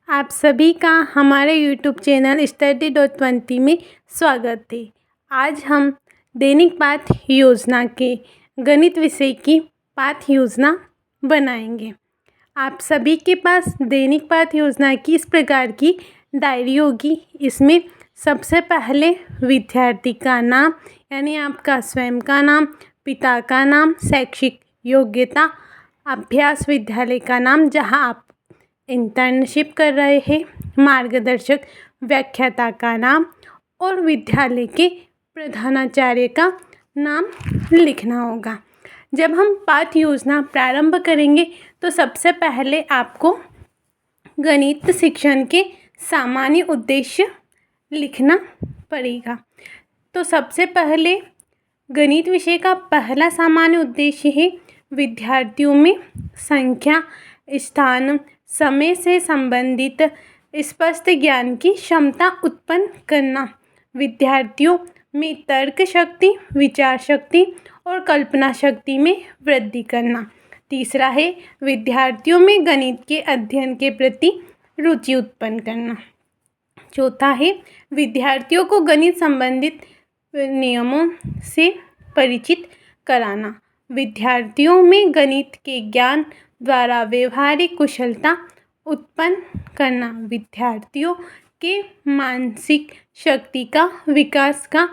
आप सभी का हमारे YouTube चैनल Study.20 में स्वागत है। आज हम दैनिक पाठ योजना के गणित विषय की पाठ योजना बनाएंगे। आप सभी के पास दैनिक पाठ योजना की इस प्रकार की डायरी होगी। इसमें सबसे पहले विद्यार्थी का नाम यानी आपका स्वयं का नाम, पिता का नाम, शैक्षिक योग्यता, अभ्यास विद्यालय का नाम जहां आप इंटर्नशिप कर रहे हैं, मार्गदर्शक व्याख्याता का नाम और विद्यालय के प्रधानाचार्य का नाम लिखना होगा। जब हम पाठ योजना प्रारंभ करेंगे तो सबसे पहले आपको गणित शिक्षण के सामान्य उद्देश्य लिखना पड़ेगा। तो सबसे पहले गणित विषय का पहला सामान्य उद्देश्य है विद्यार्थियों में संख्या, स्थान, समय से संबंधित स्पष्ट ज्ञान की क्षमता उत्पन्न करना, विद्यार्थियों में तर्क शक्ति, विचार शक्ति और कल्पना शक्ति में वृद्धि करना। तीसरा है विद्यार्थियों में गणित के अध्ययन के प्रति रुचि उत्पन्न करना। चौथा है विद्यार्थियों को गणित संबंधित नियमों से परिचित कराना, विद्यार्थियों में गणित के ज्ञान द्वारा व्यवहारिक कुशलता उत्पन्न करना, विद्यार्थियों के मानसिक शक्ति का विकास का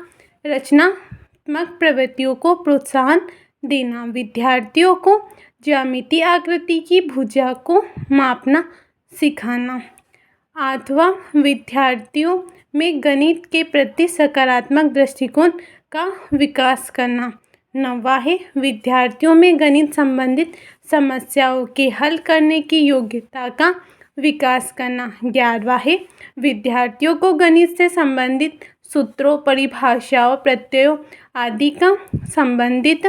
रचनात्मक प्रवृत्तियों को प्रोत्साहन देना, विद्यार्थियों को ज्यामितीय आकृति की भुजा को मापना सिखाना। आठवां विद्यार्थियों में गणित के प्रति सकारात्मक दृष्टिकोण का विकास करना। नौवां है विद्यार्थियों में गणित संबंधित समस्याओं के हल करने की योग्यता का विकास करना। 11वां है विद्यार्थियों को गणित से संबंधित सूत्रों, परिभाषाओं, प्रत्ययों आदि का संबंधित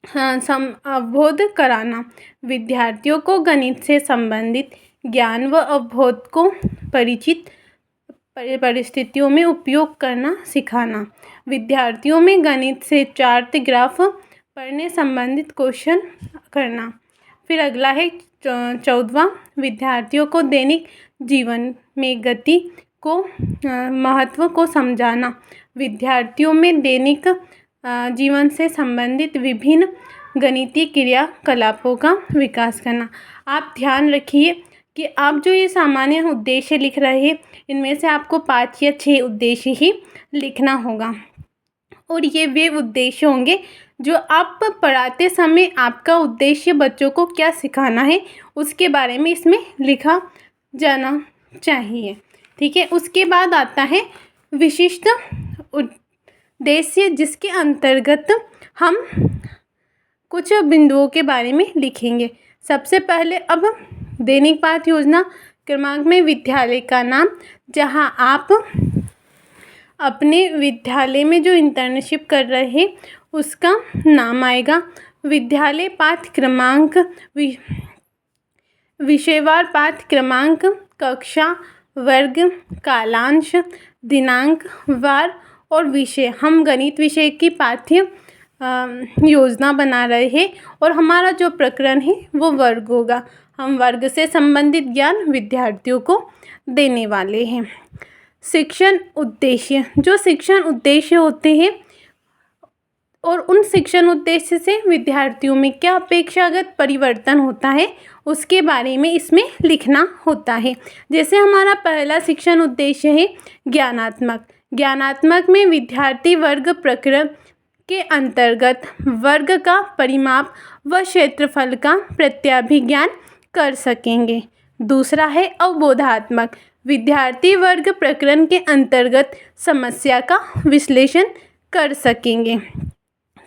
अवबोध कराना, विद्यार्थियों को गणित से संबंधित ज्ञान व अवबोध को परिचित परिस्थितियों में उपयोग करना सिखाना, विद्यार्थियों में गणित से चार्ट, ग्राफ पढ़ने संबंधित क्वेश्चन करना। फिर अगला है 14वां विद्यार्थियों को दैनिक जीवन में गति को महत्व को समझाना, विद्यार्थियों में दैनिक जीवन से संबंधित विभिन्न गणितीय क्रियाकलापों का विकास करना। आप ध्यान रखिए कि आप जो ये सामान्य उद्देश्य लिख रहे हैं इनमें से आपको 5 या 6 उद्देश्य ही लिखना होगा और ये वे उद्देश्य होंगे जो आप पढ़ाते समय आपका उद्देश्य बच्चों को क्या सिखाना है उसके बारे में इसमें लिखा जाना चाहिए। ठीक है, उसके बाद आता है विशिष्ट उद्देश्य जिसके अंतर्गत हम कुछ बिंदुओं के बारे में लिखेंगे। सबसे पहले अब दैनिक पाठ योजना क्रमांक में विद्यालय का नाम जहां आप अपने विद्यालय में जो इंटर्नशिप कर रहे हैं उसका नाम आएगा। विद्यालय पाठ क्रमांक, विषयवार पाठ क्रमांक, कक्षा, वर्ग, कालांश, दिनांक, वार और विषय। हम गणित विषय की पाठ्य योजना बना रहे हैं और हमारा जो प्रकरण है वो वर्ग होगा। हम वर्ग से संबंधित ज्ञान विद्यार्थियों को देने वाले हैं। शिक्षण उद्देश्य, जो शिक्षण उद्देश्य होते हैं और उन शिक्षण उद्देश्य से विद्यार्थियों में क्या अपेक्षागत परिवर्तन होता है उसके बारे में इसमें लिखना होता है। जैसे हमारा पहला शिक्षण उद्देश्य है ज्ञानात्मक। ज्ञानात्मक में विद्यार्थी वर्ग प्रकरण के अंतर्गत वर्ग का परिमाप व क्षेत्रफल का प्रत्याभिज्ञान कर सकेंगे। दूसरा है अवबोधात्मक। विद्यार्थी वर्ग प्रकरण के अंतर्गत समस्या का विश्लेषण कर सकेंगे।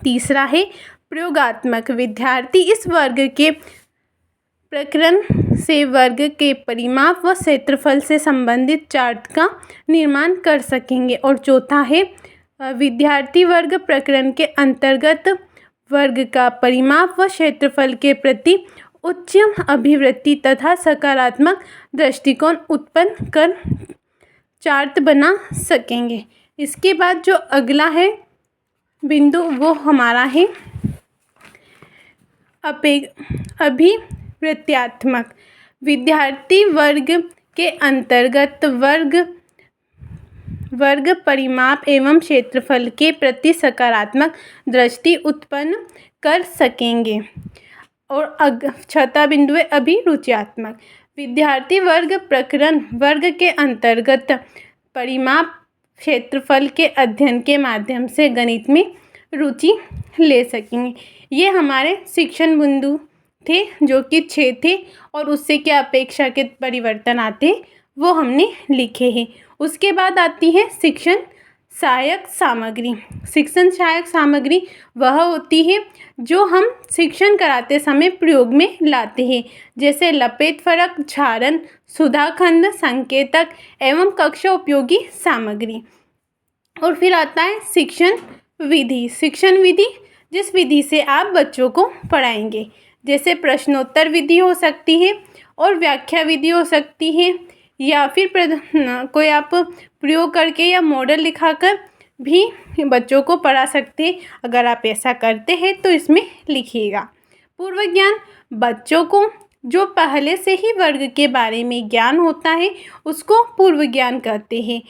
तीसरा है प्रयोगात्मक। विद्यार्थी इस वर्ग के प्रकरण से वर्ग के परिमाप व क्षेत्रफल से संबंधित चार्ट का निर्माण कर सकेंगे। और चौथा है विद्यार्थी वर्ग प्रकरण के अंतर्गत वर्ग का परिमाप व क्षेत्रफल के प्रति उच्च अभिवृत्ति तथा सकारात्मक दृष्टिकोण उत्पन्न कर चार्ट बना सकेंगे। इसके बाद जो अगला है बिंदु वो हमारा है अभिवृत्त्यात्मक। विद्यार्थी वर्ग के अंतर्गत वर्ग परिमाप एवं क्षेत्रफल के प्रति सकारात्मक दृष्टि उत्पन्न कर सकेंगे। और छठा बिंदु है अभिरुचियात्मक। विद्यार्थी वर्ग प्रकरण वर्ग के अंतर्गत परिमाप क्षेत्रफल के अध्ययन के माध्यम से गणित में रुचि ले सकेंगे। ये हमारे शिक्षण बिंदु थे जो कि 6 थे, और उससे क्या अपेक्षा के परिवर्तन आते वो हमने लिखे हैं। उसके बाद आती है शिक्षण सहायक सामग्री। शिक्षण सहायक सामग्री वह होती है जो हम शिक्षण कराते समय प्रयोग में लाते हैं, जैसे लपेट फलक, झारण, सुधाखंड, संकेतक एवं कक्षा उपयोगी सामग्री। और फिर आता है शिक्षण विधि। शिक्षण विधि जिस विधि से आप बच्चों को पढ़ाएंगे, जैसे प्रश्नोत्तर विधि हो सकती है और व्याख्या विधि हो सकती है, या फिर कोई आप प्रयोग करके या मॉडल दिखाकर भी बच्चों को पढ़ा सकते हैं। अगर आप ऐसा करते हैं तो इसमें लिखिएगा। पूर्व ज्ञान बच्चों को जो पहले से ही वर्ग के बारे में ज्ञान होता है उसको पूर्व ज्ञान कहते हैं।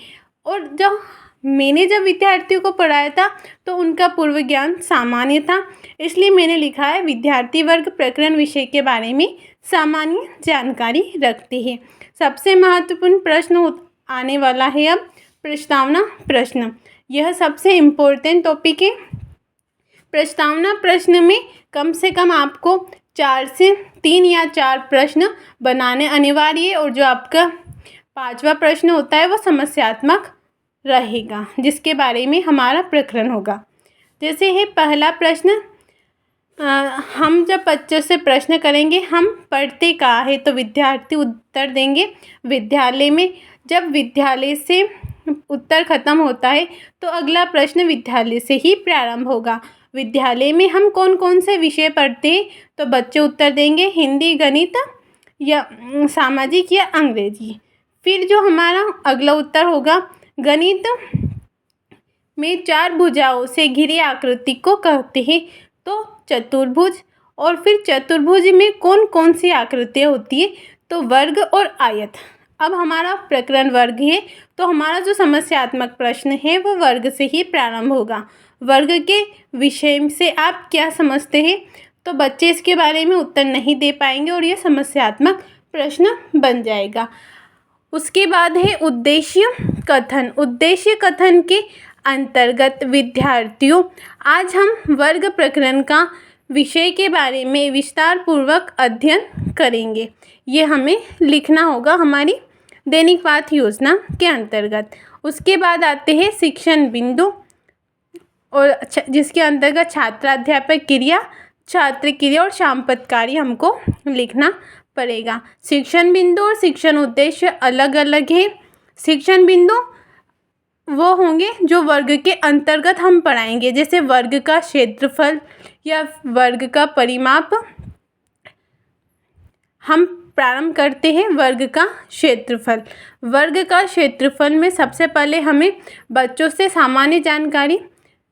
और जब विद्यार्थियों को पढ़ाया था तो उनका पूर्व ज्ञान सामान्य था, इसलिए मैंने लिखा है विद्यार्थी वर्ग प्रकरण विषय के बारे में सामान्य जानकारी रखते हैं। सबसे महत्वपूर्ण प्रश्न आने वाला है अब प्रस्तावना प्रश्न। यह सबसे इम्पोर्टेंट टॉपिक है। प्रस्तावना प्रश्न में कम से कम आपको 4 से 3 या 4 प्रश्न बनाने अनिवार्य है, और जो आपका 5वां प्रश्न होता है वो समस्यात्मक रहेगा, जिसके बारे में हमारा प्रकरण होगा। जैसे है पहला प्रश्न, हम जब बच्चों से प्रश्न करेंगे हम पढ़ते कहाँ है, तो विद्यार्थी उत्तर देंगे विद्यालय में। जब विद्यालय से उत्तर खत्म होता है तो अगला प्रश्न विद्यालय से ही प्रारंभ होगा। विद्यालय में हम कौन कौन से विषय पढ़ते हैं, तो बच्चे उत्तर देंगे हिंदी, गणित या सामाजिक या अंग्रेजी। फिर जो हमारा अगला उत्तर होगा, गणित में 4 भुजाओं से घिरी आकृति को कहते हैं, तो चतुर्भुज। और फिर चतुर्भुज में कौन कौन सी आकृतियाँ होती है, तो वर्ग और आयत। अब हमारा प्रकरण वर्ग है, तो हमारा जो समस्यात्मक प्रश्न है वो वर्ग से ही प्रारंभ होगा। वर्ग के विषय से आप क्या समझते हैं, तो बच्चे इसके बारे में उत्तर नहीं दे पाएंगे और ये समस्यात्मक प्रश्न बन जाएगा। उसके बाद है उद्देश्य कथन। उद्देश्य कथन के अंतर्गत विद्यार्थियों, आज हम वर्ग प्रकरण का विषय के बारे में विस्तार पूर्वक अध्ययन करेंगे। ये हमें लिखना होगा हमारी दैनिक पाठ योजना के अंतर्गत। उसके बाद आते हैं शिक्षण बिंदु, और जिसके अंतर्गत छात्राध्यापक क्रिया, छात्र क्रिया और शामपतकारी हमको लिखना पड़ेगा। शिक्षण बिंदु और शिक्षण उद्देश्य अलग अलग है। शिक्षण बिंदु वो होंगे जो वर्ग के अंतर्गत हम पढ़ाएंगे, जैसे वर्ग का क्षेत्रफल या वर्ग का परिमाप। हम प्रारंभ करते हैं वर्ग का क्षेत्रफल। वर्ग का क्षेत्रफल में सबसे पहले हमें बच्चों से सामान्य जानकारी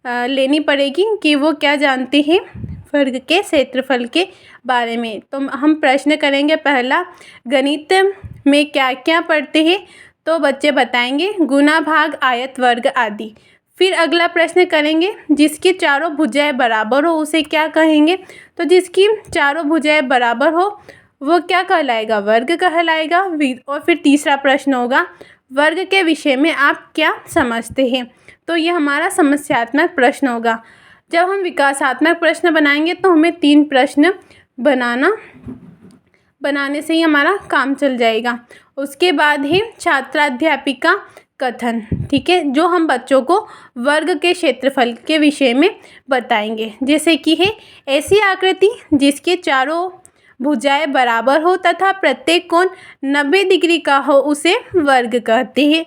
लेनी पड़ेगी कि वो क्या जानते हैं वर्ग के क्षेत्रफल के बारे में। तो हम प्रश्न करेंगे पहला, गणित में क्या क्या पढ़ते हैं, तो बच्चे बताएंगे गुना, भाग, आयत, वर्ग आदि। फिर अगला प्रश्न करेंगे, जिसकी चारों भुजाएं बराबर हो उसे क्या कहेंगे, तो जिसकी चारों भुजाएं बराबर हो वो क्या कहलाएगा, वर्ग कहलाएगा। और फिर तीसरा प्रश्न होगा, वर्ग के विषय में आप क्या समझते हैं, तो ये हमारा समस्यात्मक प्रश्न होगा। जब हम विकासात्मक प्रश्न बनाएंगे तो हमें 3 प्रश्न बनाने से ही हमारा काम चल जाएगा। उसके बाद है छात्राध्यापिका कथन, ठीक है, जो हम बच्चों को वर्ग के क्षेत्रफल के विषय में बताएंगे। जैसे कि है ऐसी आकृति जिसके चारों भुजाएं बराबर हो तथा प्रत्येक कोण 90 डिग्री का हो उसे वर्ग कहते हैं।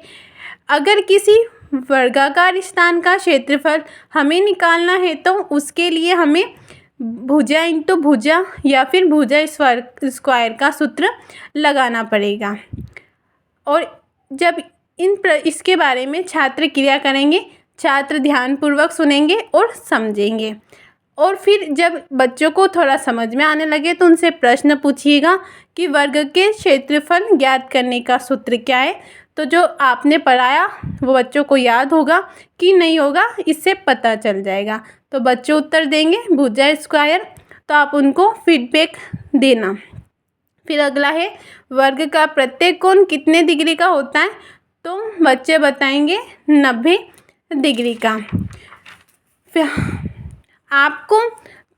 अगर किसी वर्गाकार स्थान का क्षेत्रफल हमें निकालना है तो उसके लिए हमें भुजा इंटू भुजा या फिर भुजा स्क्वायर का सूत्र लगाना पड़ेगा। और जब इसके बारे में छात्र क्रिया करेंगे, छात्र ध्यानपूर्वक सुनेंगे और समझेंगे। और फिर जब बच्चों को थोड़ा समझ में आने लगे तो उनसे प्रश्न पूछिएगा कि वर्ग के क्षेत्रफल ज्ञात करने का सूत्र क्या है। तो जो आपने पढ़ाया वो बच्चों को याद होगा कि नहीं होगा, इससे पता चल जाएगा। तो बच्चे उत्तर देंगे भुजा स्क्वायर, तो आप उनको फीडबैक देना। फिर अगला है वर्ग का प्रत्येक कोण कितने डिग्री का होता है, तो बच्चे बताएंगे 90 डिग्री का। फिर आपको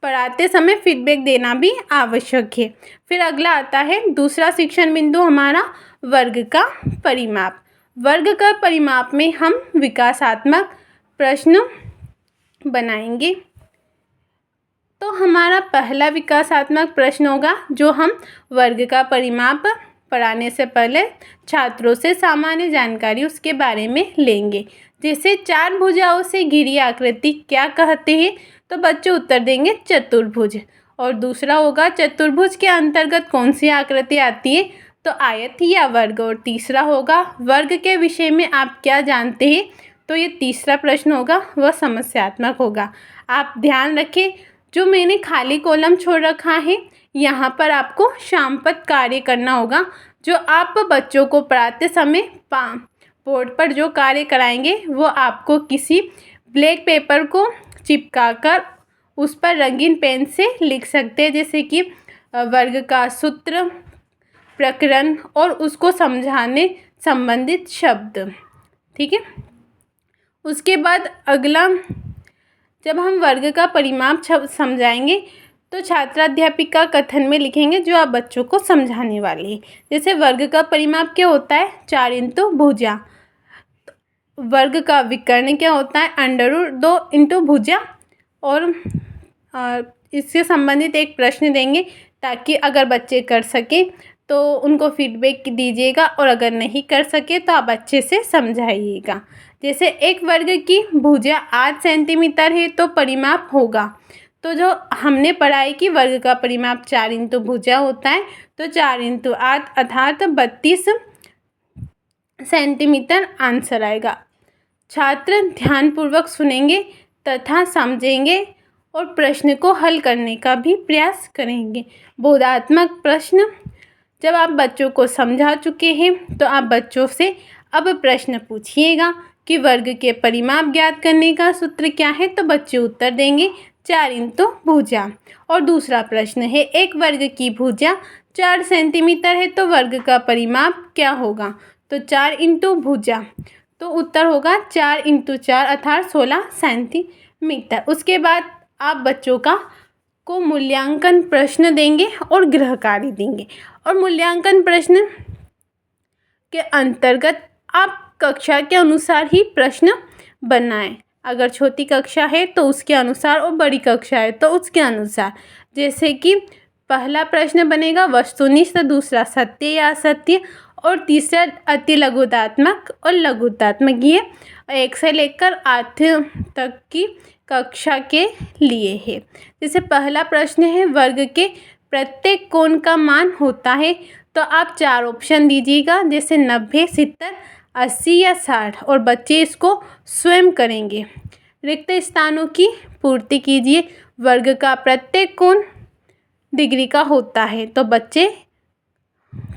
पढ़ाते समय फीडबैक देना भी आवश्यक है। फिर अगला आता है दूसरा शिक्षण बिंदु हमारा वर्ग का परिमाप। वर्ग का परिमाप में हम विकासात्मक प्रश्न बनाएंगे। तो हमारा पहला विकासात्मक प्रश्न होगा जो हम वर्ग का परिमाप पढ़ाने से पहले छात्रों से सामान्य जानकारी उसके बारे में लेंगे। जैसे 4 भुजाओं से घिरी आकृति क्या कहते हैं, तो बच्चे उत्तर देंगे चतुर्भुज। और दूसरा होगा चतुर्भुज के अंतर्गत कौन सी आकृति आती है, तो आयत या वर्ग। और तीसरा होगा वर्ग के विषय में आप क्या जानते हैं, तो ये तीसरा प्रश्न होगा, वह समस्यात्मक होगा। आप ध्यान रखें, जो मैंने खाली कॉलम छोड़ रखा है यहाँ पर आपको शामपद कार्य करना होगा। जो आप बच्चों को पढ़ाते समय बोर्ड पर जो कार्य कराएंगे वो आपको किसी ब्लैक पेपर को चिपकाकर उस पर रंगीन पेन से लिख सकते हैं, जैसे कि वर्ग का सूत्र, प्रकरण और उसको समझाने संबंधित शब्द। ठीक है। उसके बाद अगला, जब हम वर्ग का परिमाप समझाएंगे तो छात्राध्यापिका कथन में लिखेंगे जो आप बच्चों को समझाने वाले हैं। जैसे वर्ग का परिमाप क्या होता है, 4 इंटू भुजा। वर्ग का विकर्ण क्या होता है, √2 इंटू भुजा। और इससे संबंधित एक प्रश्न देंगे ताकि अगर बच्चे कर सकें तो उनको फीडबैक दीजिएगा, और अगर नहीं कर सके तो आप अच्छे से समझाइएगा। जैसे एक वर्ग की भुजा 8 सेंटीमीटर है तो परिमाप होगा, तो जो हमने पढ़ा है कि वर्ग का परिमाप 4 इंटू भुजा होता है, तो 4 इंटू 8 अर्थात 32 सेंटीमीटर आंसर आएगा। छात्र ध्यानपूर्वक सुनेंगे तथा समझेंगे और प्रश्न को हल करने का भी प्रयास करेंगे। बोधात्मक प्रश्न, जब आप बच्चों को समझा चुके हैं तो आप बच्चों से अब प्रश्न पूछिएगा कि वर्ग के परिमाप ज्ञात करने का सूत्र क्या है, तो बच्चे उत्तर देंगे 4 इंटू भुजा। और दूसरा प्रश्न है एक वर्ग की भुजा 4 सेंटीमीटर है तो वर्ग का परिमाप क्या होगा, तो 4 इंटू भुजा, तो उत्तर होगा 4 इंटू 4 अर्थात 16 सेंटीमीटर। उसके बाद आप बच्चों को मूल्यांकन प्रश्न देंगे और गृह कार्य देंगे। और मूल्यांकन प्रश्न के अंतर्गत आप कक्षा के अनुसार ही प्रश्न बनाएं। अगर छोटी कक्षा है तो उसके अनुसार और बड़ी कक्षा है तो उसके अनुसार। जैसे कि पहला प्रश्न बनेगा वस्तुनिष्ठ, दूसरा सत्य या असत्य, और तीसरा अति लघुतात्मक और लघुतात्मक। ये 1 से लेकर 8 तक की कक्षा के लिए है। जैसे पहला प्रश्न है वर्ग के प्रत्येक कोण का मान होता है, तो आप 4 ऑप्शन दीजिएगा, जैसे 90, 70, 80 या 60, और बच्चे इसको स्वयं करेंगे। रिक्त स्थानों की पूर्ति कीजिए। वर्ग का प्रत्येक कोण डिग्री का होता है, तो बच्चे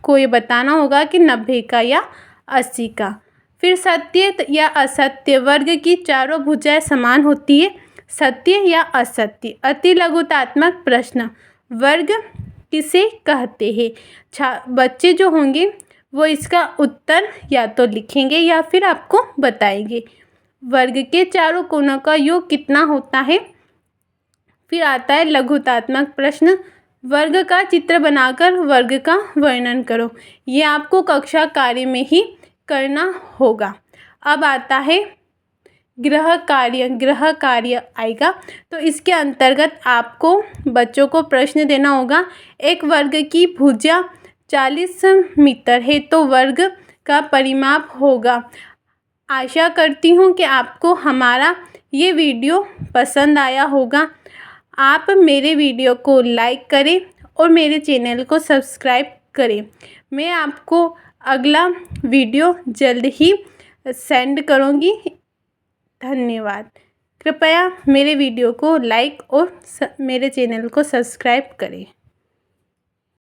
को ये बताना होगा कि 90 का या 80 का। फिर सत्य या असत्य, वर्ग की चारों भुजाएं समान होती है, सत्य या असत्य। अति लघुतात्मक प्रश्न, वर्ग किसे कहते हैं। बच्चे जो होंगे वो इसका उत्तर या तो लिखेंगे या फिर आपको बताएंगे। वर्ग के चारों कोणों का योग कितना होता है। फिर आता है लघुतात्मक प्रश्न, वर्ग का चित्र बनाकर वर्ग का वर्णन करो। ये आपको कक्षा कार्य में ही करना होगा। अब आता है गृह कार्य आएगा, तो इसके अंतर्गत आपको बच्चों को प्रश्न देना होगा। एक वर्ग की भुजा 40 मीटर है तो वर्ग का परिमाप होगा। आशा करती हूँ कि आपको हमारा ये वीडियो पसंद आया होगा। आप मेरे वीडियो को लाइक करें और मेरे चैनल को सब्सक्राइब करें। मैं आपको अगला वीडियो जल्द ही सेंड करूँगी। धन्यवाद। कृपया मेरे वीडियो को लाइक और मेरे चैनल को सब्सक्राइब करें।